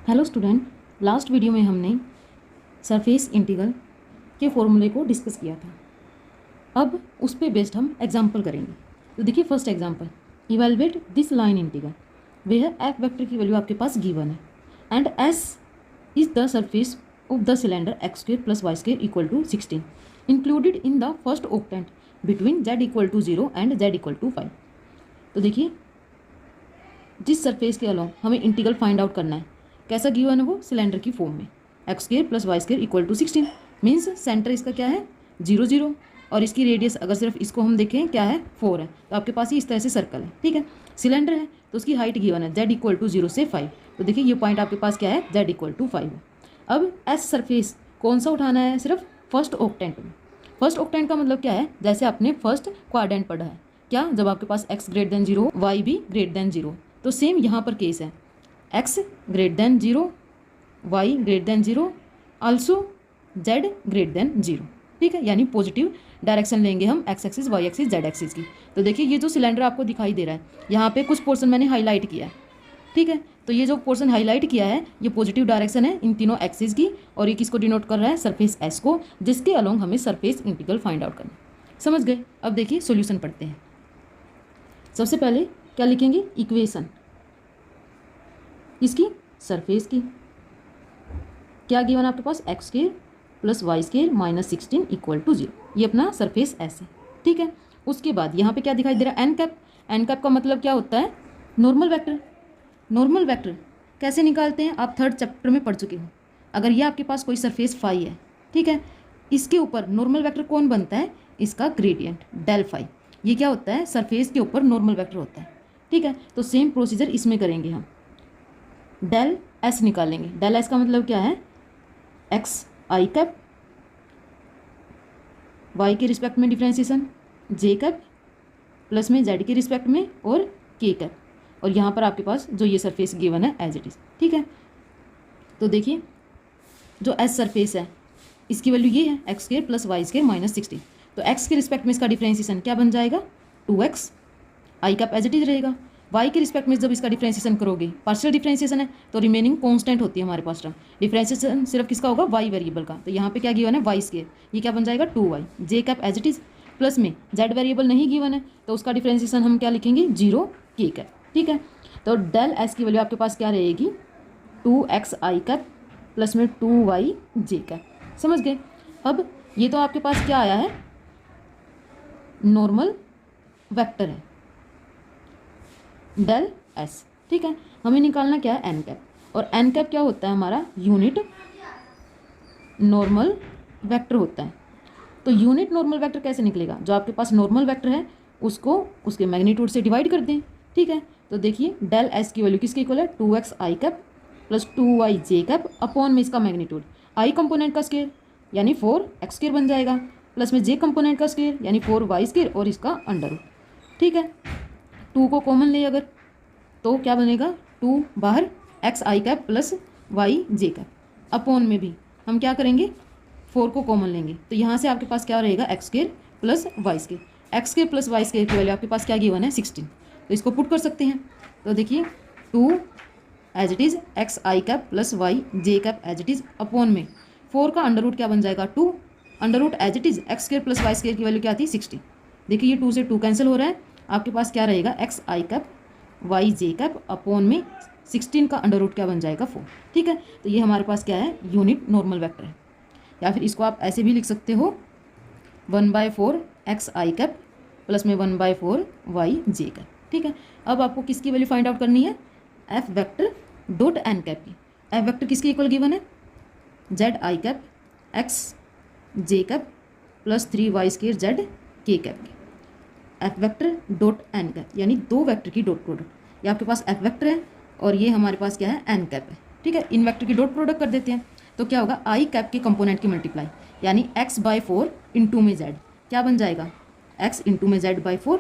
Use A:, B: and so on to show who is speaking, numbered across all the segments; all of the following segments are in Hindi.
A: हेलो स्टूडेंट, लास्ट वीडियो में हमने सरफेस इंटीग्रल के फॉर्मूले को डिस्कस किया था। अब उस पे बेस्ड हम एग्जांपल करेंगे। तो देखिए first example, evaluate this line integral where F vector की वैल्यू आपके पास गिवन है and S is the surface of the cylinder x square plus y square equal to 16 included in the first octant between z equal to 0 and z equal to 5। तो देखिए जिस सरफेस के अलोंग हमें इंटीग्रल फाइंड आउट करना है, कैसा गिवन है वो सिलेंडर की फॉर्म में x square plus y square equal to 16 means centre इसका क्या है 0 0 और इसकी रेडियस अगर सिर्फ इसको हम देखें क्या है 4 है, तो आपके पास ही इस तरह से सर्कल है। ठीक है, सिलेंडर है तो उसकी हाइट गिवन है z इक्वल टू 0 से 5। तो देखिए ये पॉइंट आपके पास क्या है z इक्वल टू 5 है। अब एस सरफेस कौन सा उठाना है, सिर्फ फर्स्ट ऑक्टेंट में। फर्स्ट ऑक्टेंट का मतलब क्या है, जैसे आपने फर्स्ट क्वाड्रेंट पढ़ा है क्या, जब आपके पास x ग्रेटर देन 0 y भी ग्रेटर देन 0, तो सेम यहाँ पर केस है x greater than 0 y greater than 0 also z greater than 0। ठीक है, यानी पॉजिटिव डायरेक्शन लेंगे हम x axis y axis z axis की। तो देखिए ये जो सिलेंडर आपको दिखाई दे रहा है, यहाँ पे कुछ पोर्शन मैंने हाईलाइट किया है। ठीक है, तो ये जो पोर्शन हाईलाइट किया है ये पॉजिटिव डायरेक्शन है इन तीनों एक्सिस की, और ये किसको डिनोट कर रहा है, सरफेस s को, जिसके अलोंग हमें सरफेस इंटीग्रल फाइंड आउट करना। समझ गए? अब देखिए सॉल्यूशन पढ़ते हैं। सबसे पहले क्या लिखेंगे, इक्वेशन इसकी सरफेस की क्या गिवन आपके पास X square plus Y square minus 16 equal to 0, ये अपना सरफेस एस है। ठीक है, उसके बाद यहाँ पे क्या दिखाई दे रहा है, एन कैप। एन कैप का मतलब क्या होता है, नॉर्मल वेक्टर। नॉर्मल वेक्टर कैसे निकालते हैं, आप थर्ड चैप्टर में पढ़ चुके हो। अगर ये आपके पास कोई सरफेस फाई है, ठीक है, इसके ऊपर नॉर्मल वेक्टर कौन बनता है, इसका ग्रेडियंट डेल फाई। ये क्या होता है, सरफेस के ऊपर नॉर्मल वेक्टर होता है। ठीक है, तो सेम प्रोसीजर इसमें करेंगे हम। डेल एस निकालेंगे। डेल एस का मतलब क्या है, एक्स आई कैप, वाई के रिस्पेक्ट में डिफ्रेंसिएशन जे कैप प्लस में जेड के रिस्पेक्ट में और के कैप, और यहाँ पर आपके पास जो ये सरफेस गिवन है एज इट इज़। ठीक है, तो देखिए जो एस सरफेस है इसकी वैल्यू ये है x square plus Y square minus 16। तो एक्स के रिस्पेक्ट में इसका डिफ्रेंसिएशन क्या बन जाएगा, 2x, i cap as it is रहेगा। y के रिस्पेक्ट में जब इसका डिफ्रेंसिएशन करोगे, पार्शियल डिफ्रेंसिएशन है तो रिमेनिंग कांस्टेंट होती है हमारे पास टर्म। डिफ्रेंसिएशन सिर्फ किसका होगा, y वेरिएबल का। तो यहाँ पे क्या गिवन है वाई स्क्वायर, ये क्या बन जाएगा 2y, j cap as it is, plus में z वेरिएबल नहीं गिवन है तो उसका डिफ्रेंसिएशन हम क्या लिखेंगे 0 k कैप। ठीक है, तो डेल एस की वैल्यू आपके पास क्या रहेगी 2x आई कैप प्लस में 2y जे कैप। समझ गए? अब ये तो आपके पास क्या आया है, नॉर्मल वेक्टर है डेल एस। ठीक है, हमें निकालना क्या है एन कैप, और एन कैप क्या होता है हमारा, यूनिट नॉर्मल वेक्टर होता है। तो यूनिट नॉर्मल वेक्टर कैसे निकलेगा, जो आपके पास नॉर्मल वेक्टर है उसको उसके मैग्नीट्यूड से डिवाइड कर दें। ठीक है, तो देखिए डेल एस की वैल्यू किसके इक्वल है, 2x i cap plus 2y j cap upon में इसका मैग्नीट्यूड आई कंपोनेंट का स्क्वायर यानी 4x स्क्वायर बन जाएगा, प्लस में जे कंपोनेंट का स्क्वायर यानी 4y स्क्वायर और इसका अंडर रूट। ठीक है, 2 को कॉमन ले अगर तो क्या बनेगा, 2 बाहर x आई कैप प्लस y जे कैप अपॉन में भी हम क्या करेंगे 4 को कॉमन लेंगे, तो यहाँ से आपके पास क्या रहेगा x square plus Y square. X square plus Y square की वैल्यू आपके पास क्या गिवन है 16, तो इसको पुट कर सकते हैं। तो देखिए 2 as it is x i cap plus y j cap as it is upon में 4 का अंडर रूट क्या बन जाएगा 2, under root as it is x square plus Y square की वैल्यू क्या थी 60। देखिए ये 2 से 2 कैंसिल हो रहा है, आपके पास क्या रहेगा x i cap Y j cap upon में 16 का अंडर रूट क्या बन जाएगा 4। ठीक है, तो ये हमारे पास क्या है, यूनिट नॉर्मल वेक्टर है। या फिर इसको आप ऐसे भी लिख सकते हो 1/4 एक्स आई कैप प्लस में 1/4 वाई जे कैप। ठीक है, अब आपको किसकी वैल्यू फाइंड आउट करनी है, F vector dot N cap की। एफ वेक्टर किसके इक्वल गिवन है, z i cap x j cap plus 3y square z k cap की। F vector dot N cap यानी दो वेक्टर की डॉट प्रोडक्ट। ये आपके पास एफ वेक्टर है और ये हमारे पास क्या है एन कैप है। ठीक है, इन वेक्टर की डॉट प्रोडक्ट कर देते हैं तो क्या होगा, आई कैप के कंपोनेंट की मल्टीप्लाई यानी x/4 इंटू में z क्या बन जाएगा, x इंटू में z/4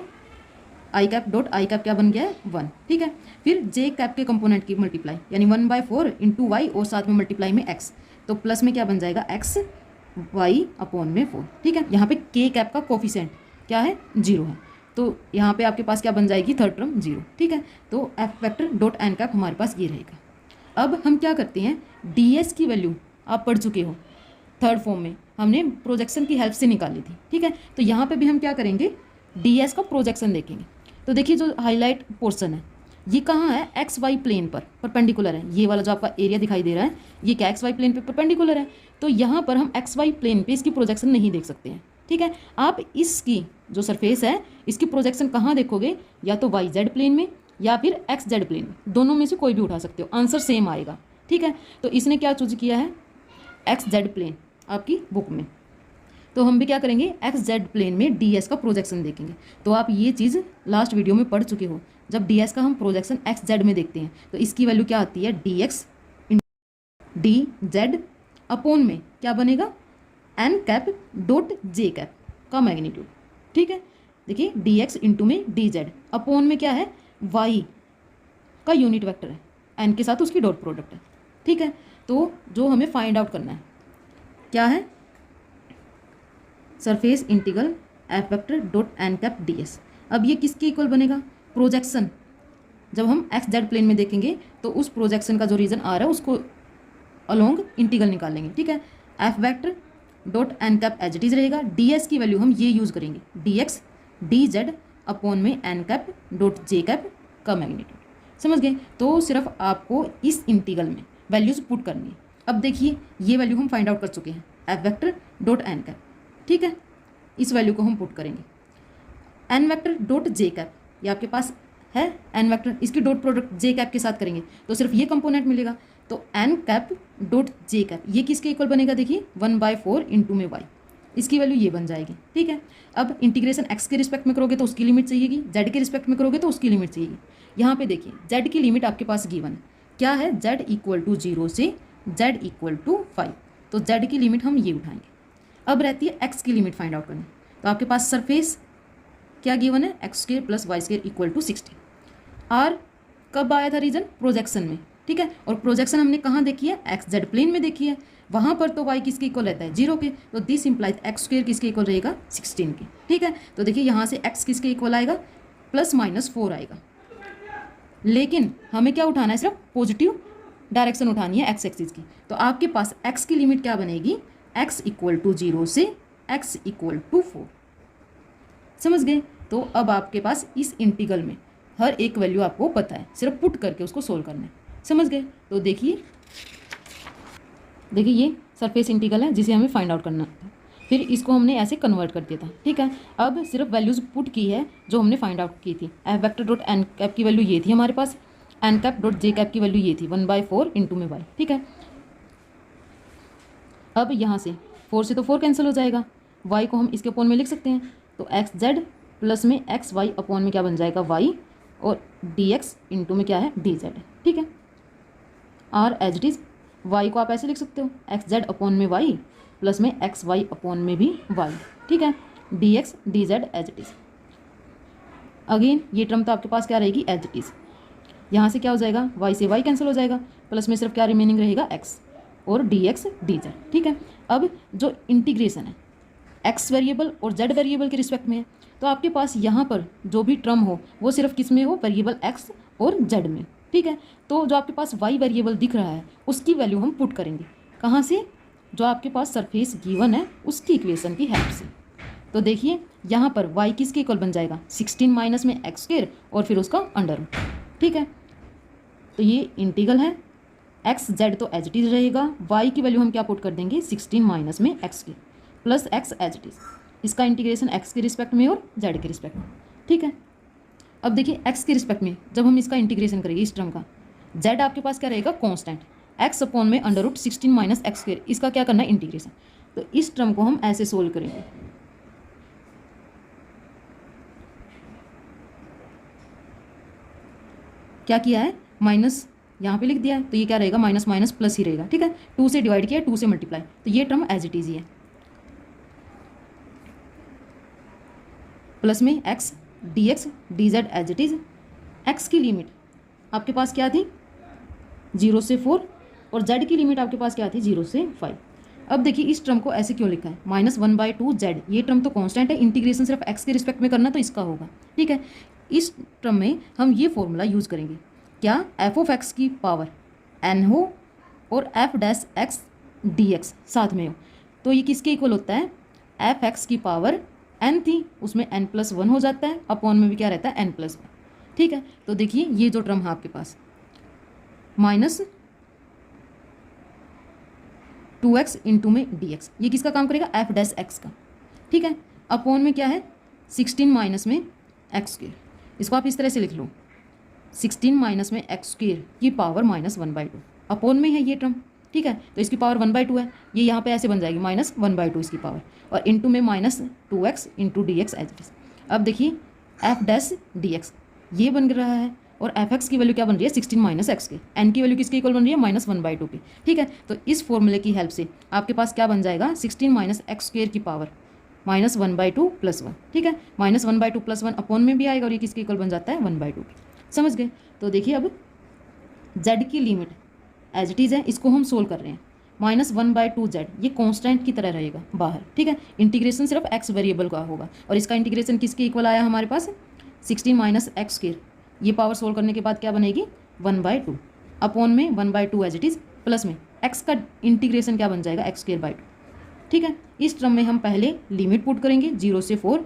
A: I cap dot I cap क्या बन गया है 1। ठीक है, फिर जे कैप के कंपोनेंट की मल्टीप्लाई यानी 1/4 इंटू वाई और साथ में मल्टीप्लाई में x, तो प्लस में क्या बन जाएगा x y अपॉन में 4। ठीक है, यहाँ पे के कैप का कोफिशिएंट क्या है 0 है, तो यहाँ पे आपके पास क्या बन जाएगी थर्ड टर्म 0। ठीक है, तो F vector dot N cap हमारे पास ये रहेगा। अब हम क्या करते हैं, ds की वैल्यू आप पढ़ चुके हो थर्ड फॉर्म में, हमने प्रोजेक्शन की हेल्प से निकाली थी, ठीक है। तो यहाँ पे भी हम क्या करेंगे, ds का प्रोजेक्शन देखेंगे। तो देखिए जो हाईलाइट पोर्शन है ये कहाँ है, एक्स वाई प्लेन पर परपेंडिकुलर है। ये वाला जो आपका एरिया दिखाई दे रहा है ये क्या एक्स वाई प्लेन पे परपेंडिकुलर है। तो यहाँ पर हम एक्स वाई प्लेन पे इसकी प्रोजेक्शन नहीं देख सकते हैं, ठीक है। आप इसकी जो सरफेस है इसकी प्रोजेक्शन कहाँ देखोगे, या तो वाई जेड प्लेन में या फिर एक्स जेड प्लेन में, दोनों में से कोई भी उठा सकते हो, आंसर सेम आएगा, ठीक है। तो इसने क्या चूज किया है, एक्स जेड प्लेन आपकी बुक में। तो हम भी क्या करेंगे, एक्स जेड प्लेन में ds का प्रोजेक्शन देखेंगे। तो आप ये चीज़ लास्ट वीडियो में पढ़ चुके हो, जब ds का हम प्रोजेक्शन एक्स जेड में देखते हैं तो इसकी वैल्यू क्या आती है, dx डी जेड अपॉन में क्या बनेगा, n cap dot j cap का मैग्नीट्यूड, ठीक है। देखिए dx इंटू में dz अपॉन में क्या है, y का यूनिट वेक्टर है, n के साथ उसकी डॉट प्रोडक्ट है, ठीक है। तो जो हमें फाइंड आउट करना है क्या है, surface integral F vector dot N cap d S. अब ये किसके इक्वल बनेगा, प्रोजेक्शन। जब हम एक्स जेड प्लेन में देखेंगे तो उस प्रोजेक्शन का जो रीजन आ रहा है उसको अलोंग इंटीग्रल निकालेंगे, ठीक है। F vector dot N cap as it is रहेगा, डी एस की वैल्यू हम ये यूज़ करेंगे, D x D Z upon में एन कैप डॉट जे कैप का मैग्नीट्यूड। समझ गए। तो सिर्फ आपको इस इंटीग्रल में वैल्यूज पुट करनी है। अब देखिए ये वैल्यू हम फाइंड आउट कर चुके हैं, F vector dot N cap, ठीक है। इस वैल्यू को हम पुट करेंगे, एन वेक्टर डॉट जे कैप, ये आपके पास है एन वेक्टर, इसकी डॉट प्रोडक्ट जे कैप के साथ करेंगे तो सिर्फ ये कंपोनेंट मिलेगा। तो एन कैप डॉट जे कैप ये किसके इक्वल बनेगा, देखिए 1/4 इंटू में वाई, इसकी वैल्यू ये बन जाएगी, ठीक है। अब इंटीग्रेशन एक्स के रिस्पेक्ट में करोगे तो उसकी लिमिट चाहिएगी, जेड के रिस्पेक्ट में करोगे तो उसकी लिमिट चाहिएगी। यहाँ पे देखिए जेड की लिमिट आपके पास गिवन है, क्या है, जेड इक्वल टू 0 से जेड इक्वल टू 5, तो जेड की लिमिट हम ये उठाएंगे। अब रहती है एक्स की लिमिट फाइंड आउट करनी। तो आपके पास सरफेस क्या गिवन है, x square plus y square equal to 60। R कब आया था रीजन, प्रोजेक्शन में, ठीक है। और प्रोजेक्शन हमने कहाँ देखी है, एक्स जेड प्लेन में देखी है, वहाँ पर तो वाई किसके इक्वल रहता है, 0 के। तो दिस इंप्लाइज एक्स स्क्र किसके इक्वल रहेगा, 16 के, ठीक है। तो देखिए यहाँ से एक्स किसके इक्वल आएगा, +-4 आएगा। लेकिन हमें क्या उठाना है, सिर्फ पॉजिटिव डायरेक्शन उठानी है एक्स एक्सिस की। तो आपके पास एक्स की लिमिट क्या बनेगी, x इक्वल टू 0 से x इक्वल टू 4। समझ गए। तो अब आपके पास इस इंटीग्रल में हर एक वैल्यू आपको पता है, सिर्फ पुट करके उसको सोल्व करना है। समझ गए। तो देखिए ये सरफेस इंटीग्रल है जिसे हमें फाइंड आउट करना था, फिर इसको हमने ऐसे कन्वर्ट कर दिया था, ठीक है। अब सिर्फ वैल्यूज पुट की है जो हमने फाइंड आउट की थी। F vector dot N cap की वैल्यू ये थी हमारे पास, एन कैप डॉट जे कैप की वैल्यू ये थी 1/4 इंटू में वाई, ठीक है। अब यहाँ से 4 से तो 4 कैंसिल हो जाएगा, y को हम इसके अपॉन में लिख सकते हैं। तो एक्स जेड प्लस में एक्स वाई अपॉन में क्या बन जाएगा, y, और डी एक्स इंटू में क्या है, डी जेड, ठीक है। R as it is, y को आप ऐसे लिख सकते हो, एक्स जेड अपॉन में y प्लस में एक्स वाई अपॉन में भी y, ठीक है। D x D z as it is. Again ये टर्म तो आपके पास क्या रहेगी, एज इट इज। यहाँ से क्या हो जाएगा, y से y कैंसिल हो जाएगा, प्लस में सिर्फ क्या रिमेनिंग रहेगा, x और डी एक्स डी जेड, ठीक है। अब जो इंटीग्रेशन है एक्स वेरिएबल और जेड वेरिएबल के रिस्पेक्ट में है, तो आपके पास यहाँ पर जो भी टर्म हो वो सिर्फ किस में हो, वेरिएबल एक्स और जेड में, ठीक है। तो जो आपके पास वाई वेरिएबल दिख रहा है उसकी वैल्यू हम पुट करेंगे कहाँ से, जो आपके पास सरफेस गिवन है उसकी इक्वेशन की हेल्प से। तो देखिए यहाँ पर वाई किसके इक्वल बन जाएगा, 16 माइनस में एक्स स्क्वायर और फिर उसका अंडर, ठीक है। तो ये इंटीग्रल है, एक्स जेड तो एज इट इज रहेगा, वाई की वैल्यू हम क्या पुट कर देंगे, 16 माइनस में एक्स के plus x as it is. इसका इंटीग्रेशन एक्स के रिस्पेक्ट में और जेड के रिस्पेक्ट में, ठीक है। अब देखिए एक्स के रिस्पेक्ट में जब हम इसका इंटीग्रेशन करेंगे इस टर्म का, जेड आपके पास क्या रहेगा, कॉन्स्टेंट, एक्स अपॉन में √16 माइनस एक्स स्क्वायर, इसका क्या करना है, इंटीग्रेशन। तो इस टर्म को हम ऐसे सोल्व करेंगे, क्या किया है, माइनस यहाँ पे लिख दिया है, तो ये क्या रहेगा, माइनस माइनस प्लस ही रहेगा, ठीक है। 2 से डिवाइड किया, 2 से मल्टीप्लाई, तो ये टर्म एज इट इज ही है, प्लस में x d x D z as it is. X की लिमिट आपके पास क्या थी, 0 से 4, और जेड की लिमिट आपके पास क्या थी, 0 से 5। अब देखिए इस टर्म को ऐसे क्यों लिखा है, -1/2 जेड, ये टर्म तो कांस्टेंट है, इंटीग्रेशन सिर्फ एक्स के रिस्पेक्ट में करना तो इसका होगा, ठीक है। इस टर्म में हम ये फॉर्मूला यूज़ करेंगे, क्या, एफ ऑफ एक्स की पावर एन हो और F dash x d x साथ में हो, तो ये किसके इक्वल होता है, एफ एक्स की पावर एन थी, उसमें एन प्लस वन हो जाता है, अपॉन में भी क्या रहता है, एन प्लस वन। ठीक है, तो देखिए ये जो टर्म है आपके पास माइनस 2x इंटू में dx, ये किसका काम करेगा, एफ डैश एक्स का। ठीक है, अपॉन में क्या है 16 माइनस में एक्स स्क्वेयर, इसको आप इस तरह से लिख लो 16 माइनस में एक्स स्क्वेयर की पावर -1/2, अपॉन में है ये टर्म। ठीक है, तो इसकी पावर 1/2 है, ये यहाँ पे ऐसे बन जाएगी -1/2 इसकी पावर, और इंटू में -2x into d x as it is. अब देखिए एफ डैश डी एक्स ये बन रहा है, और एफ एक्स की वैल्यू क्या बन रही है 16 माइनस एक्स के, एन की वैल्यू किसके इक्वल बन रही है -1/2 की। ठीक है, तो इस फॉर्मूले की हेल्प से आपके पास क्या बन जाएगा 16 माइनस एक्स स्क्वेयर की पावर -1/2 + 1। ठीक है, -1/2 + 1 अपॉन में भी आएगा, और ये किसके इक्वल बन जाता है 1/2 की। समझ गए, तो देखिए अब z की लिमिट एज इट इज़ है, इसको हम सोल्व कर रहे हैं। -1/2z ये कांस्टेंट की तरह रहेगा बाहर। ठीक है, इंटीग्रेशन सिर्फ x वेरिएबल का होगा, और इसका इंटीग्रेशन किसके इक्वल आया हमारे पास 16 माइनस एक्स स्क्वेयर, ये पावर सोल्व करने के बाद क्या बनेगी 1/2, अपॉन में 1/2 एज इट इज़, प्लस में x का इंटीग्रेशन क्या बन जाएगा x²/2। ठीक है, इस टर्म में हम पहले लिमिट पुट करेंगे 0 से 4,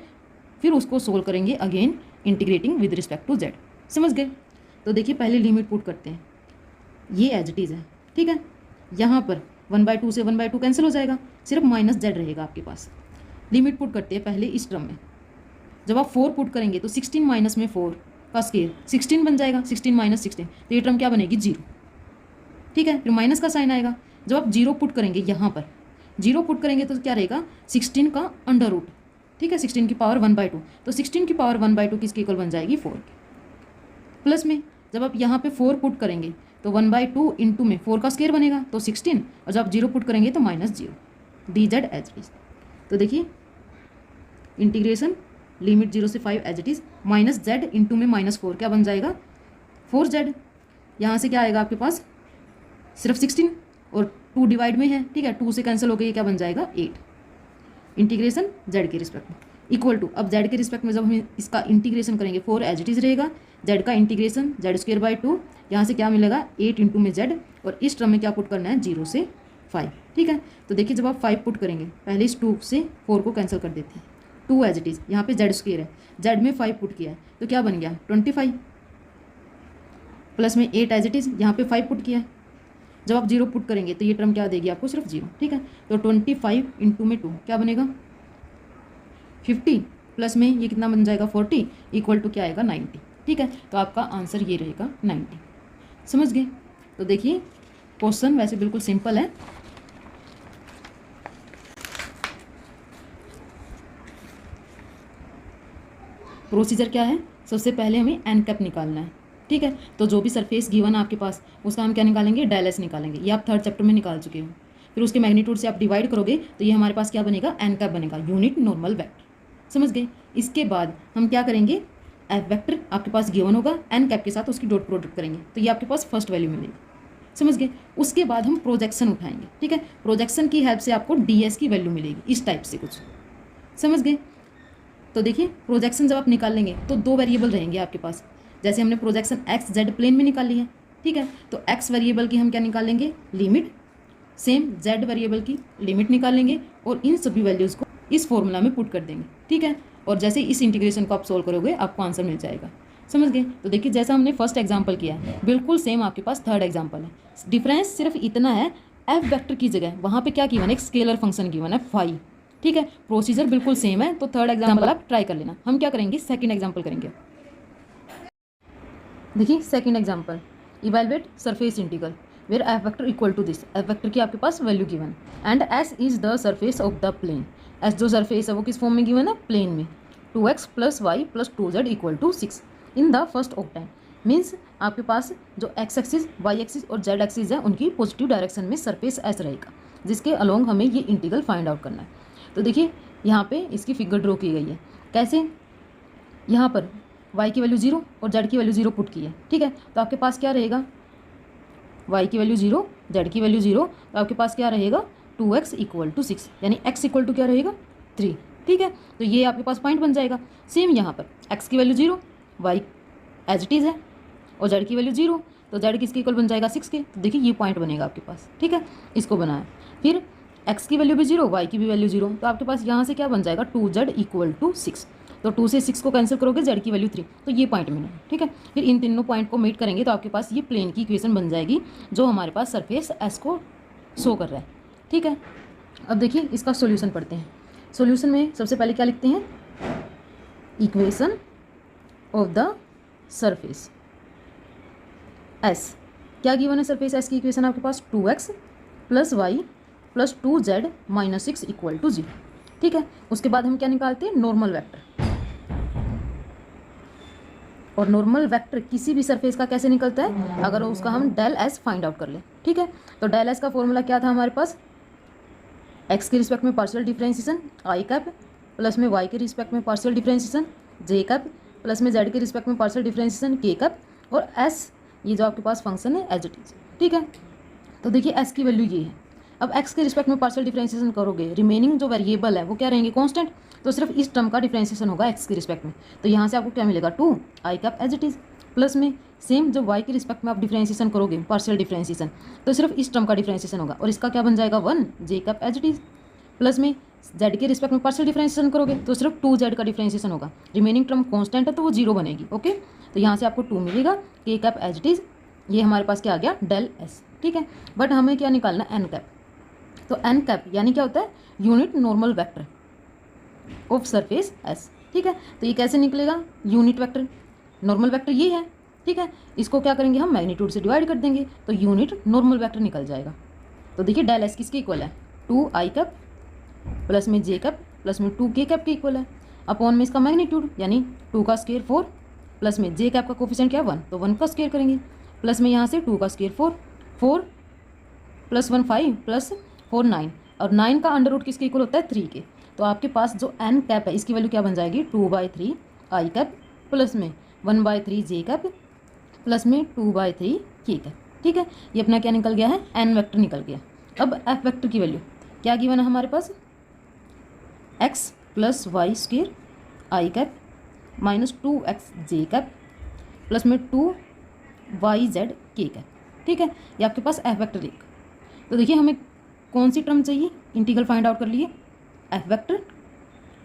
A: फिर उसको सोल्व करेंगे again integrating with respect to z। समझ गए, तो देखिए पहले लिमिट पुट करते हैं, ये एज इट इज़ है। ठीक है, यहाँ पर 1/2 से 1/2 कैंसिल हो जाएगा, सिर्फ -z रहेगा आपके पास। लिमिट पुट करते हैं पहले इस टर्म में, जब आप 4 पुट करेंगे तो 16 माइनस में 4 का स्क्वायर 16 बन जाएगा, 16 माइनस 16, तो ये टर्म क्या बनेगी 0। ठीक है, फिर माइनस का साइन आएगा, जब आप 0 पुट करेंगे, यहाँ पर 0 पुट करेंगे तो क्या रहेगा 16 का अंडर रूट। ठीक है, 16 की पावर 1/2, तो 16 की पावर 1/2 किसके इक्वल बन जाएगी 4 की। प्लस में जब आप यहाँ पे 4 पुट करेंगे तो 1/2 इंटू में 4 का स्क्वायर बनेगा तो 16, और जब आप 0 पुट करेंगे तो -0 dz एज इट इज। तो देखिए इंटीग्रेशन लिमिट 0 से 5 as it is, -z into में -4 क्या बन जाएगा 4z। यहाँ से क्या आएगा आपके पास सिर्फ 16, और 2 डिवाइड में है। ठीक है, 2 से कैंसिल होकर ये क्या बन जाएगा 8, इंटीग्रेशन z के रिस्पेक्ट में इक्वल टू, अब z के रिस्पेक्ट में जब हम इसका इंटीग्रेशन करेंगे 4 एज इट इज़ रहेगा, z का इंटीग्रेशन z²/2, यहाँ से क्या मिलेगा 8 इंटू में z, और इस टर्म में क्या पुट करना है 0 से 5। ठीक है, तो देखिए जब आप 5 पुट करेंगे, पहले इस 2 से 4 को कैंसिल कर देते हैं, 2 एज इट इज़, यहाँ पे z² है, z में 5 पुट किया है तो क्या बन गया 25, प्लस में 8 एज इट इज़, यहाँ पे 5 पुट किया है, जब आप 0 पुट करेंगे तो ये टर्म क्या देगी आपको सिर्फ 0। ठीक है, तो 25 इंटू में 2 क्या बनेगा 50, प्लस में ये कितना बन जाएगा 40, इक्वल टू क्या आएगा 90। ठीक है, तो आपका आंसर ये रहेगा 90। समझ गए, तो देखिए क्वेश्चन वैसे बिल्कुल सिंपल है। प्रोसीजर क्या है, सबसे पहले हमें एन कैप निकालना है। ठीक है, तो जो भी सरफेस गिवन है आपके पास उसका हम क्या निकालेंगे डेल एस निकालेंगे, ये आप 3rd चैप्टर में निकाल चुके हो। फिर उसके मैग्नीट्यूड से आप डिवाइड करोगे तो ये हमारे पास क्या बनेगा एन कैप बनेगा, यूनिट नॉर्मल वेक्टर। समझ गए, इसके बाद हम क्या करेंगे एफ वेक्टर आपके पास गिवन होगा, एन कैप के साथ उसकी डॉट प्रोडक्ट करेंगे तो ये आपके पास फर्स्ट वैल्यू मिलेगी। समझ गए, उसके बाद हम प्रोजेक्शन उठाएंगे। ठीक है, प्रोजेक्शन की हेल्प से आपको डी एस की वैल्यू मिलेगी, इस टाइप से कुछ। समझ गए, तो देखिए प्रोजेक्शन जब आप निकाल लेंगे तो 2 वेरिएबल रहेंगे आपके पास, जैसे हमने प्रोजेक्शन एक्स जेड प्लेन में निकाली है। ठीक है, तो एक्स वेरिएबल की हम क्या निकालेंगे लिमिट, सेम जेड वेरिएबल की लिमिट निकालेंगे, और इन सभी वैल्यूज़ को इस फॉर्मूला में पुट कर देंगे। ठीक है, और जैसे इस इंटीग्रेशन को आप सोल्व करोगे आपको आंसर मिल जाएगा। समझ गए, तो देखिए जैसा हमने फर्स्ट एग्जाम्पल किया है बिल्कुल सेम आपके पास 3rd एग्जाम्पल है। डिफरेंस सिर्फ इतना है, एफ वेक्टर की जगह वहाँ पे क्या गिवन है एक स्केलर फंक्शन गिवन है फाई। ठीक है, प्रोसीजर बिल्कुल सेम है, तो 3rd एग्जाम्पल आप ट्राई कर लेना। हम क्या करेंगे 2nd एग्जाम्पल करेंगे। देखिए 2nd example, evaluate surface integral where F vector equal to this, F vector की आपके पास value given and S is the surface of the plane. S जो सरफेस है वो किस फॉर्म में गिवन है प्लेन में, 2x + y + 2z = 6 in the first octane. Means आपके पास जो एक्स एक्सिस वाई एक्सिस और जेड एक्सिस है उनकी पॉजिटिव डायरेक्शन में सरफेस एस रहेगा, जिसके अलोंग हमें ये इंटीग्रल फाइंड आउट करना है। तो देखिए यहाँ पे इसकी फिगर ड्रॉ की गई है, कैसे यहाँ पर y की वैल्यू 0 और z की वैल्यू 0 पुट की है। ठीक है, तो आपके पास क्या रहेगा y की वैल्यू 0 z की वैल्यू 0, तो आपके पास क्या रहेगा 2x = 6, यानी x = क्या रहेगा 3। ठीक है, तो ये आपके पास पॉइंट बन जाएगा। सेम यहाँ पर x की value 0, y as it is है, और जेड की वैल्यू 0, तो जेड किसके इक्वल बन जाएगा 6 के। तो देखिए ये पॉइंट बनेगा आपके पास, ठीक है, इसको बनाया। फिर एक्स की वैल्यू भी 0, वाई की भी वैल्यू 0, तो आपके पास यहाँ से क्या बन जाएगा 2z इक्वल टू 6। तो 2 से 6 को कैंसिल करोगे, जेड की वैल्यू 3, तो ये पॉइंट मिला, ठीक है। फिर इन तीनों पॉइंट को मीट करेंगे तो आपके पास ये प्लेन की इक्वेशन बन जाएगी जो हमारे पास सरफेस एस को शो कर रहा है, ठीक है। अब देखिए इसका सॉल्यूशन पढ़ते हैं। सॉल्यूशन में सबसे पहले क्या लिखते हैं, equation of the surface S. क्या गिवन है सरफेस एस की इक्वेशन आपके पास 2x + y + 2z - 6 equal to 0, ठीक है। उसके बाद हम क्या निकालते हैं, नॉर्मल वेक्टर। और नॉर्मल वेक्टर किसी भी सरफेस का कैसे निकलता है, अगर उसका हम डेल एस फाइंड आउट कर लें, ठीक है। तो डेल एस का फॉर्मूला क्या था हमारे पास, एक्स के रिस्पेक्ट में पार्शियल डिफरेंशिएशन आई कैप प्लस में वाई के रिस्पेक्ट में पार्शियल डिफरेंशिएशन जे कैप प्लस में जेड के रिस्पेक्ट में पार्शियल डिफरेंशिएशन के कैप, और एस ये जो आपके पास फंक्शन है एज इट इज, ठीक है। तो देखिए एस की वैल्यू ये है। अब एक्स के रिस्पेक्ट में पार्शियल डिफरेंशिएशन करोगे, रिमेनिंग जो वेरिएबल है वो क्या रहेंगे, कांस्टेंट, तो सिर्फ इस टर्म का डिफरेंशिएशन होगा एक्स के रिस्पेक्ट में। तो यहाँ से आपको क्या मिलेगा 2 I cap as it is, plus में सेम जो वाई के रिस्पेक्ट में आप डिफरेंशिएशन करोगे पार्शियल डिफरेंशिएशन, तो सिर्फ इस टर्म का डिफरेंशिएशन होगा, और इसका क्या बन जाएगा 1 J cap as it is, plus में जेड के रिस्पेक्ट में पार्शियल डिफरेंशिएशन करोगे तो सिर्फ 2z का डिफरेंशिएशन होगा, रिमेनिंग टर्म कांस्टेंट है तो वो 0 बनेगी, ओके। तो यहाँ से आपको 2 मिलेगा, के कैप एज इट इज, ये हमारे पास क्या आ गया डेल एस, ठीक है। बट हमें क्या निकालना है, एन कैप। तो एन कैप यानी क्या होता है, unit normal vector of surface S, ठीक है। तो ये कैसे निकलेगा, यूनिट वेक्टर नॉर्मल वेक्टर ये है, ठीक है। इसको क्या करेंगे हम, मैग्नीट्यूड से डिवाइड कर देंगे तो यूनिट नॉर्मल वेक्टर निकल जाएगा। तो देखिए डेल एस किसके इक्वल है, 2 आई कैप प्लस में जे कैप प्लस में 2 के कैप के इक्वल है, अपॉन में इसका मैग्नीट्यूड यानी 2 का स्क्वायर 4 प्लस में जे कैप का कोफिशिएंट क्या 1, तो 1 का स्क्वायर करेंगे, प्लस में यहाँ से 2 का स्क्वायर 4 प्लस 1 5 प्लस 4 9, और 9 का अंडर रूट किसके इक्वल होता है 3 के। तो आपके पास जो एन कैप है इसकी वैल्यू क्या बन जाएगी 2/3 आई कैप प्लस में 1/3 जे कैप प्लस में 2/3 के कैप, ठीक है। ये अपना क्या निकल गया है, एन वेक्टर निकल गया। अब एफ वेक्टर की वैल्यू क्या गिवन है हमारे पास, x + y² आई कैप माइनस 2x जे कैप प्लस में 2yz के कैप, ठीक है। ये आपके पास एफ वेक्टर एक। तो देखिए हमें कौन सी टर्म चाहिए, इंटीग्रल फाइंड आउट कर लिए, F vector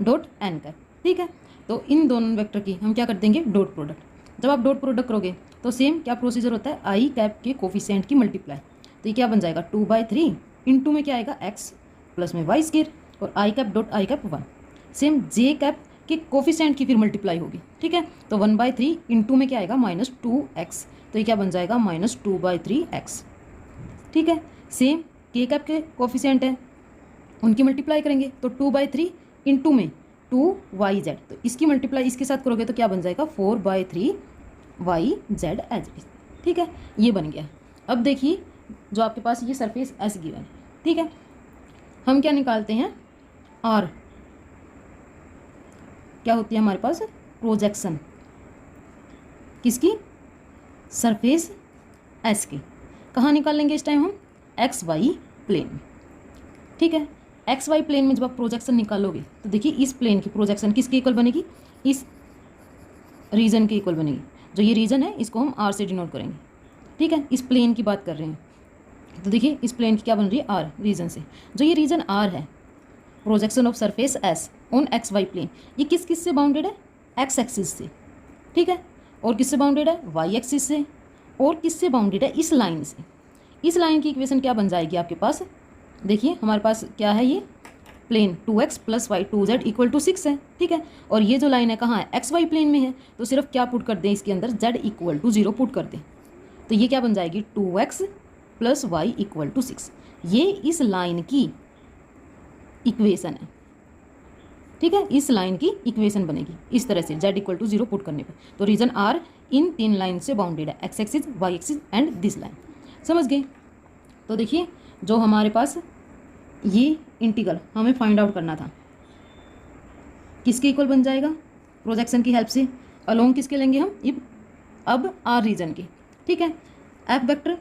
A: dot N cap, ठीक है। तो इन दोनों वेक्टर की हम क्या कर देंगे, डॉट प्रोडक्ट। जब आप डॉट प्रोडक्ट करोगे तो सेम क्या प्रोसीजर होता है, आई कैप के कोफिशिएंट की मल्टीप्लाई। तो ये क्या बन जाएगा 2/3 इंटू में क्या आएगा x प्लस में y² और I cap dot I cap 1, same J cap के कोफिशिएंट की फिर मल्टीप्लाई होगी, ठीक है। तो 1/3 इंटू में क्या आएगा -2x, तो ये क्या बन जाएगा -2/3x, ठीक है। सेम के कैप के कोफिशिएंट है उनकी मल्टीप्लाई करेंगे तो 2/3 इंटू में 2yz, तो इसकी मल्टीप्लाई इसके साथ करोगे तो क्या बन जाएगा 4/3yz एज इट, ठीक है। ये बन गया। अब देखिए जो आपके पास ये सरफेस एस गिवन है, ठीक है, हम क्या निकालते हैं, आर क्या होती है हमारे पास, प्रोजेक्शन किसकी, सरफेस एस की। कहाँ निकाल लेंगे इस टाइम हम, एक्स वाई प्लेन में, ठीक है। एक्स वाई प्लेन में जब आप प्रोजेक्शन निकालोगे तो देखिए इस प्लेन की प्रोजेक्शन किसके इक्वल बनेगी, इस रीजन के इक्वल बनेगी। जो ये रीजन है इसको हम आर से डिनोट करेंगे, ठीक है। इस प्लेन की बात कर रहे हैं तो देखिए इस प्लेन की क्या बन रही है, आर रीजन से। जो ये रीजन आर है, projection of surface S on x y plane, ये किस किस से बाउंडेड है, एक्स एक्सिस से, ठीक है। और किससे बाउंडेड है, वाई एक्सिस से, और किससे बाउंडेड है, इस लाइन से। इस लाइन की इक्वेशन क्या बन जाएगी आपके पास, देखिए हमारे पास क्या है, ये प्लेन 2x + y 2z = 6 है, ठीक है। और ये जो लाइन है कहाँ है, एक्स वाई प्लेन में है, तो सिर्फ क्या पुट कर दें इसके अंदर, z = 0 पुट कर दें। तो ये क्या बन जाएगी 2x + y = 6। ये इस लाइन की इक्वेशन है, ठीक है। इस लाइन की इक्वेशन बनेगी इस तरह से, z = 0 पुट करने पर। तो रीजन आर इन 3 लाइन से बाउंडेड है, x axis, y axis and this line, समझ गए। तो देखिए जो हमारे पास ये इंटीग्रल हमें फाइंड आउट करना था, किसके इक्वल बन जाएगा, प्रोजेक्शन की हेल्प से। अलोंग किसके लेंगे हम, अब आर रीजन के, ठीक है। F vector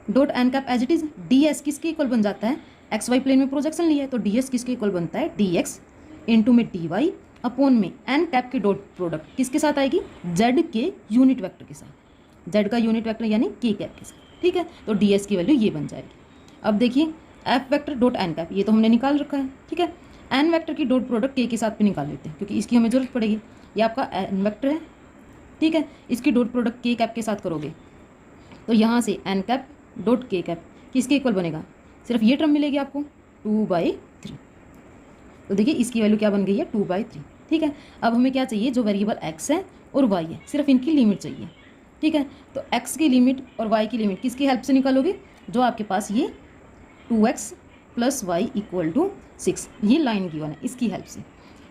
A: dot N cap as it is, d S किसके इक्वल बन जाता है, एक्स वाई प्लेन में प्रोजेक्शन लिया है तो डी एस किसके इक्वल बनता है, डी एक्स इंटू में डी वाई अपॉन में एन कैप के डॉट प्रोडक्ट किसके साथ आएगी, जेड के यूनिट वेक्टर के साथ, जेड का यूनिट वेक्टर यानी के कैप के साथ, ठीक है। तो डी एस की वैल्यू ये बन जाएगी। अब देखिए F vector dot N cap, ये तो हमने निकाल रखा है, ठीक है। एन वेक्टर की डॉट प्रोडक्ट के साथ भी निकाल लेते हैं क्योंकि इसकी हमें जरूरत पड़ेगी। ये आपका एन वेक्टर है, ठीक है। इसकी डॉट प्रोडक्ट के कैप के साथ करोगे तो यहाँ से एन कैप डॉट के कैप किसके इक्वल बनेगा, सिर्फ ये टर्म मिलेगी आपको 2/3। तो देखिए इसकी वैल्यू क्या बन गई है 2/3, ठीक है। अब हमें क्या चाहिए, जो वेरिएबल एक्स है और वाई है, सिर्फ इनकी लिमिट चाहिए, ठीक है। तो एक्स की लिमिट और वाई की लिमिट किसकी हेल्प से निकालोगे, जो आपके पास ये 2x + y = 6 ये लाइन गिवन है, इसकी हेल्प से।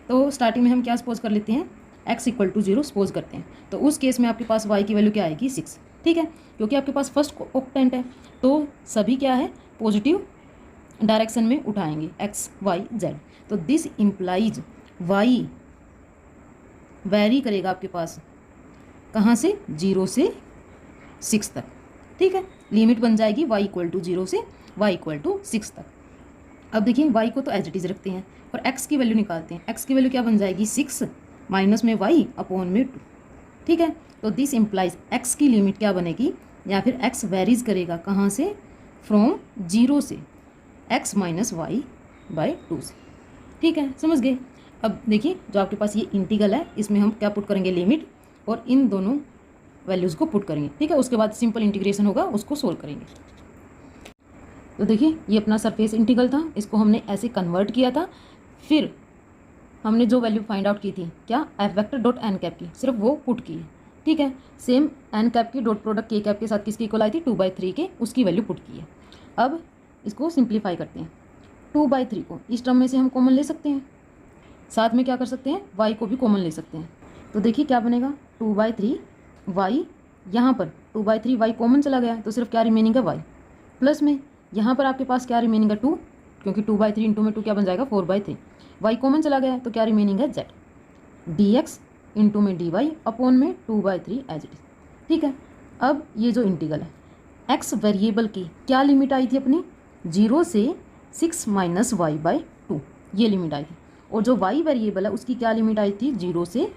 A: तो स्टार्टिंग में हम क्या सपोज कर लेते हैं, x = 0 सपोज करते हैं। तो उस केस में आपके पास y की वैल्यू क्या आएगी 6, ठीक है। क्योंकि आपके पास फर्स्ट ऑक्टेंट है तो सभी क्या है पॉजिटिव डायरेक्शन में उठाएंगे x y z। तो दिस इम्प्लाइज y वेरी करेगा आपके पास कहाँ से, 0 से 6 तक, ठीक है। लिमिट बन जाएगी y = 0 से y = 6 तक। अब देखिए y को तो एज इट इज रखते हैं और x की वैल्यू निकालते हैं। x की वैल्यू क्या बन जाएगी 6 माइनस में y अपॉन में 2, ठीक है। तो दिस इम्प्लाइज x की लिमिट क्या बनेगी, या फिर x वेरीज करेगा कहाँ से, फ्रॉम 0 से x - y/2 से, ठीक है। समझ गए। अब देखिए जो आपके पास ये इंटीग्रल है इसमें हम क्या पुट करेंगे, लिमिट, और इन दोनों वैल्यूज़ को पुट करेंगे, ठीक है। उसके बाद सिंपल इंटीग्रेशन होगा, उसको सोल्व करेंगे। तो देखिए ये अपना सरफेस इंटीग्रल था, इसको हमने ऐसे कन्वर्ट किया था। फिर हमने जो वैल्यू फाइंड आउट की थी क्या, F vector dot N cap की, सिर्फ वो पुट की है, ठीक है। सेम एन कैप की डॉट प्रोडक्ट के कैप के साथ किसकी इक्वल आई थी 2/3 के, उसकी वैल्यू पुट की है। अब इसको सिंप्लीफाई करते हैं। 2/3 को इस टर्म में से हम कॉमन ले सकते हैं, साथ में क्या कर सकते हैं y को भी कॉमन ले सकते हैं। तो देखिए क्या बनेगा 2/3 y, यहाँ पर 2/3 y कॉमन चला गया तो सिर्फ क्या रिमेनिंग है y, प्लस में यहाँ पर आपके पास क्या रिमेनिंग है 2, क्योंकि 2/3 इंटू में 2 क्या बन जाएगा 4/3, y कॉमन चला गया तो क्या रिमेनिंग है z, dx इंटू में dy अपॉन में 2/3 एज इट इज, ठीक है। अब ये जो इंटीग्रल है x वेरिएबल की क्या लिमिट आई थी अपनी, 0 से 6 - y/2 ये लिमिट आई थी, और जो y वेरिएबल है उसकी क्या लिमिट आई थी 0 से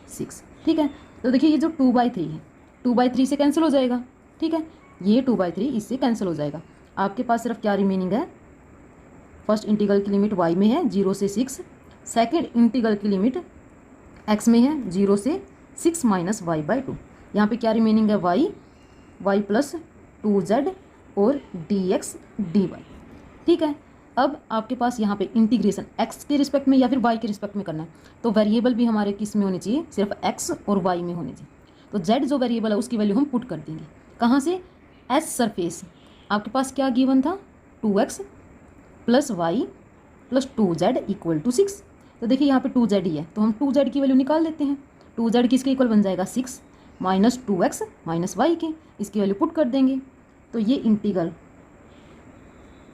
A: 6, ठीक है। तो देखिए ये जो 2/3 है 2/3 से कैंसिल हो जाएगा, ठीक है। ये 2/3 इससे कैंसिल हो जाएगा। आपके पास सिर्फ क्या रिमेनिंग है, फर्स्ट इंटीग्रल की लिमिट y में है 0 से 6, सेकेंड इंटीग्रल की लिमिट x में है 0 से 6 - y/2। यहाँ पे क्या रिमेनिंग है y + 2z और dx dy, ठीक है। अब आपके पास यहाँ पे इंटीग्रेशन x के रिस्पेक्ट में या फिर y के रिस्पेक्ट में करना है, तो वेरिएबल भी हमारे किस में होने चाहिए, सिर्फ x और y में होने चाहिए। तो z जो वेरिएबल है उसकी वैल्यू हम पुट कर देंगे कहाँ से, s सरफेस आपके पास क्या गिवन था 2x + y + 2z = 6। तो देखिए यहाँ पे 2z ही है तो हम 2z की वैल्यू निकाल लेते हैं। 2z किसके इक्वल बन जाएगा 6 माइनस 2x - y के, इसकी वैल्यू पुट कर देंगे। तो ये integral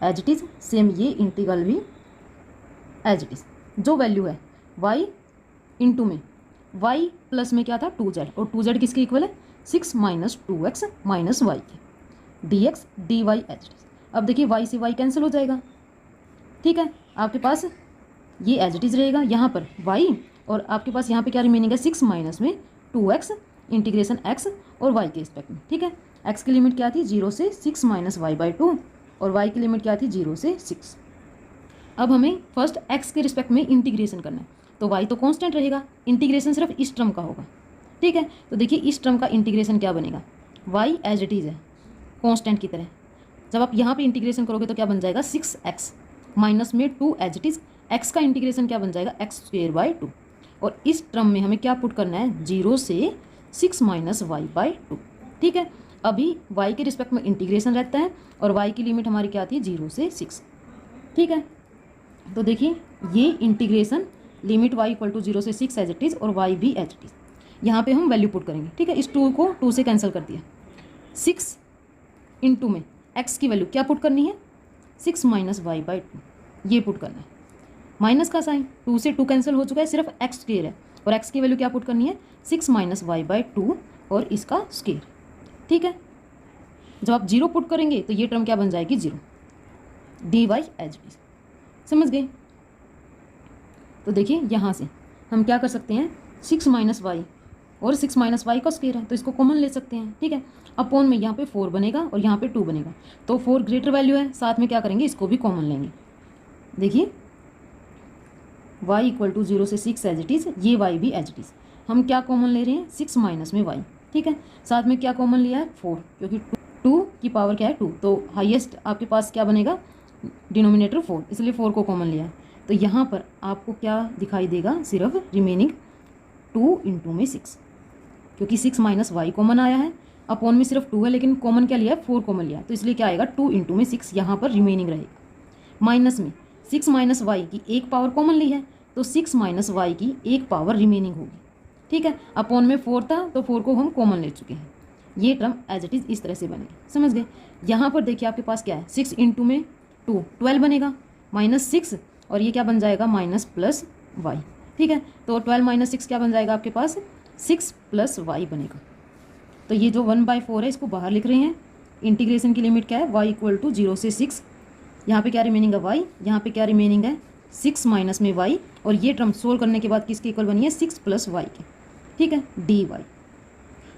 A: as it is, same ये इंटीग्रल भी एज इट इज़, जो वैल्यू है y इंटू में y प्लस में क्या था 2z, और 2z किसके इक्वल है 6 माइनस 2x माइनस y के, dx dy as it is. अब देखिए y से y कैंसिल हो जाएगा, ठीक है। आपके पास ये एज इट इज़ रहेगा यहाँ पर y, और आपके पास यहाँ पे क्या रिमेनिंग है 6 माइनस में 2x इंटीग्रेशन x और y के रिस्पेक्ट में, ठीक है। x की लिमिट क्या थी 0 से 6 - y/2 और y की लिमिट क्या थी 0 से 6। अब हमें फर्स्ट x के रिस्पेक्ट में इंटीग्रेशन करना है, तो y तो कांस्टेंट रहेगा, इंटीग्रेशन सिर्फ इस टर्म का होगा, ठीक है। तो देखिए इस टर्म का इंटीग्रेशन क्या बनेगा, y एज इट इज़ है कांस्टेंट की तरह, जब आप यहाँ पे इंटीग्रेशन करोगे तो क्या बन जाएगा 6x माइनस में 2 एज इट इज़, x का इंटीग्रेशन क्या बन जाएगा x²/2, और इस टर्म में हमें क्या पुट करना है 0 से 6 - y/2, ठीक है। अभी y के रिस्पेक्ट में इंटीग्रेशन रहता है और y की लिमिट हमारी क्या थी 0 से 6, ठीक है। तो देखिए ये इंटीग्रेशन लिमिट y = 0 से 6 एज इट इज़ और y भी एज इट इज़, यहाँ पे हम वैल्यू पुट करेंगे, ठीक है। इस 2 को 2 से कैंसिल कर दिया, 6 इंटू में x की वैल्यू क्या पुट करनी है 6 - y/2 ये पुट करना है, माइनस का साइन 2 से 2 कैंसिल हो चुका है, सिर्फ x² है, और x की वैल्यू क्या पुट करनी है 6 - y/2 और इसका स्क्वायर, ठीक है। जब आप 0 पुट करेंगे तो ये टर्म क्या बन जाएगी 0, dy एज इट इज, समझ गए। तो देखिए यहाँ से हम क्या कर सकते हैं 6 - y और 6 माइनस वाई का स्क्वायर है, तो इसको कॉमन ले सकते हैं। ठीक है, अपॉन में यहाँ पे 4 बनेगा और यहाँ पे 2 बनेगा, तो 4 ग्रेटर वैल्यू है, साथ में क्या करेंगे, इसको भी कॉमन लेंगे। देखिए y इक्वल टू 0 से 6 एज इट इज़, ये y भी एज इट इज़। हम क्या कॉमन ले रहे हैं, 6 माइनस में y। ठीक है, साथ में क्या कॉमन लिया है, 4, क्योंकि 2 की पावर क्या है 2, तो हाईएस्ट आपके पास क्या बनेगा, डिनोमिनेटर 4, इसलिए 4 को कॉमन लिया है। तो यहाँ पर आपको क्या दिखाई देगा, सिर्फ रिमेनिंग 2 इंटू में 6, क्योंकि 6 माइनस वाई कॉमन आया है, अपॉन में सिर्फ 2 है, लेकिन कॉमन क्या लिया है, 4 कॉमन लिया है, तो इसलिए क्या आएगा, 2 इंटू में 6 यहाँ पर रिमेनिंग रहेगा। माइनस में 6 माइनस वाई की एक पावर कॉमन ली है, तो 6 माइनस वाई की एक पावर रिमेनिंग होगी। ठीक है, अपॉन में 4 था, तो 4 को हम कॉमन ले चुके हैं। ये टर्म एज इट इज़ इस तरह से बनेगी, समझ गए। यहाँ पर देखिए आपके पास क्या है, 6 इंटू में 2 12 बनेगा, माइनस 6, और ये क्या बन जाएगा, माइनस प्लस वाई। ठीक है, तो 12 माइनस 6 क्या बन जाएगा आपके पास, 6 प्लस वाई बनेगा। तो ये जो 1/4 है इसको बाहर लिख रहे हैं। इंटीग्रेशन की लिमिट क्या है, y इक्वल टू 0 से 6, यहाँ पे क्या रिमेनिंग है y, यहाँ पे क्या रिमेनिंग है 6 माइनस में y, और ये टर्म सोल्व करने के बाद किसके इक्वल बनी है, 6 प्लस वाई के। ठीक है, dy।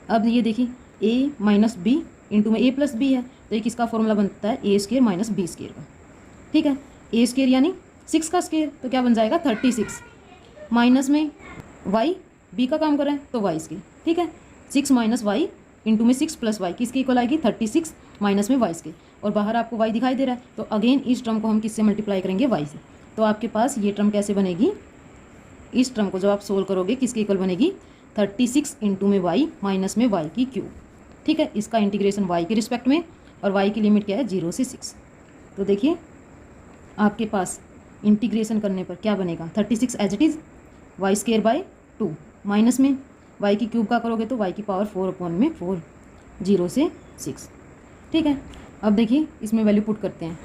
A: अब ये देखिए a माइनस बी इंटू में a प्लस बी है, तो ये किसका फॉर्मूला बनता है, a square minus b square का। ठीक है, a स्क्वायर यानी 6 का स्क्वायर, तो क्या बन जाएगा 36, माइनस में y b का काम कर रहे हैं तो y स्क्वायर। ठीक है, 6 माइनस वाई इंटू में 6 प्लस वाई किसकी इक्वल आएगी, 36 माइनस में वाई स्क्वायर, और बाहर आपको y दिखाई दे रहा है, तो अगेन इस टर्म को हम किससे मल्टीप्लाई करेंगे, y से। तो आपके पास ये टर्म कैसे बनेगी, इस टर्म को जब आप सोल्व करोगे किसकी इक्वल बनेगी, 36 इंटू में y माइनस में y की क्यूब। ठीक है, इसका इंटीग्रेशन y के रिस्पेक्ट में, और y की लिमिट क्या है 0 से 6। तो देखिए आपके पास इंटीग्रेशन करने पर क्या बनेगा, 36 as it is, y square by 2, minus में y की क्यूब का करोगे तो y की पावर 4 अपॉन में 4, 0 से 6। ठीक है, अब देखिए इसमें वैल्यू पुट करते हैं,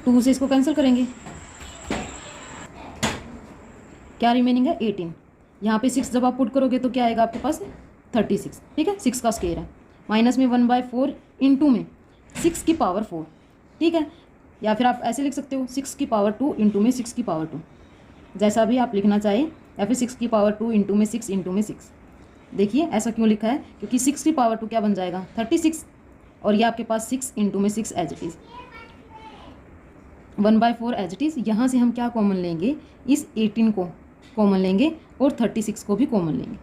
A: 2 से इसको कैंसिल करेंगे, क्या रिमेनिंग है 18, यहाँ पे 6 जब आप पुट करोगे तो क्या आएगा आपके पास 36। ठीक है, 6 का स्क्वायर है, माइनस में 1/4 इंटू में 6 की पावर 4। ठीक है, या फिर आप ऐसे लिख सकते हो 6 की पावर 2 इंटू में 6 की पावर 2, जैसा भी आप लिखना चाहें, या फिर 6 की पावर 2 इंटू में 6 इंटू में 6। देखिए ऐसा क्यों लिखा है, क्योंकि 6 की पावर 2 क्या बन जाएगा 36, और ये आपके पास 6 इंटू में 6 as it is, 1/4 as it is. यहाँ से हम क्या कॉमन लेंगे, इस 18 को कॉमन लेंगे और 36 को भी कॉमन लेंगे।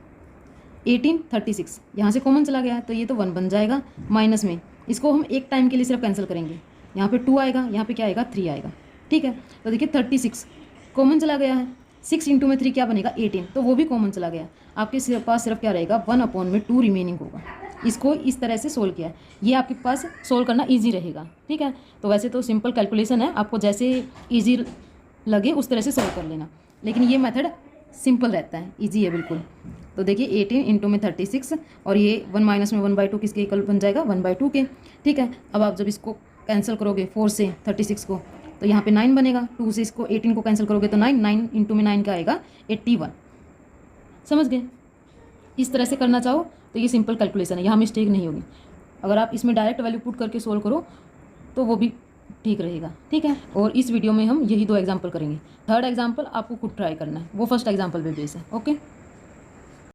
A: 18 36 यहाँ से कॉमन चला गया, तो ये तो 1 बन जाएगा, माइनस में इसको हम एक टाइम के लिए सिर्फ कैंसिल करेंगे, यहाँ पे 2 आएगा, यहाँ पे क्या आएगा 3 आएगा। ठीक है, तो देखिए 36 कॉमन चला गया है, 6 इंटू में 3 क्या बनेगा 18, तो वो भी कॉमन चला गया। आपके पास सिर्फ क्या रहेगा 1 अपॉन में 2 रिमेनिंग होगा। इसको इस तरह से सोल्व किया है, ये आपके पास सोल्व करना इजी रहेगा। ठीक है, तो वैसे तो सिंपल कैलकुलेशन है, आपको जैसे इजी लगे उस तरह से सोल्व कर लेना, लेकिन ये मेथड सिंपल रहता है, इजी है बिल्कुल। तो देखिए 18 इंटू में 36, और ये 1 माइनस में 1/2 किसके इक्वल बन जाएगा 1/2 के। ठीक है, अब आप जब इसको कैंसिल करोगे 4 से 36 को, तो यहाँ पे 9 बनेगा, 2 से इसको 18 को कैंसिल करोगे तो 9 इंटू में 9 का आएगा 81। समझ गए, इस तरह से करना चाहो तो ये सिंपल कैलकुलेशन है, यहाँ मिस्टेक नहीं होगी। अगर आप इसमें डायरेक्ट वैल्यू पुट करके सोल्व करो तो वो भी ठीक रहेगा। ठीक है, और इस वीडियो में हम यही 2 एग्जाम्पल करेंगे, थर्ड एग्जाम्पल आपको खुद ट्राई करना है, वो फर्स्ट एग्जाम्पल पे बेस है। ओके।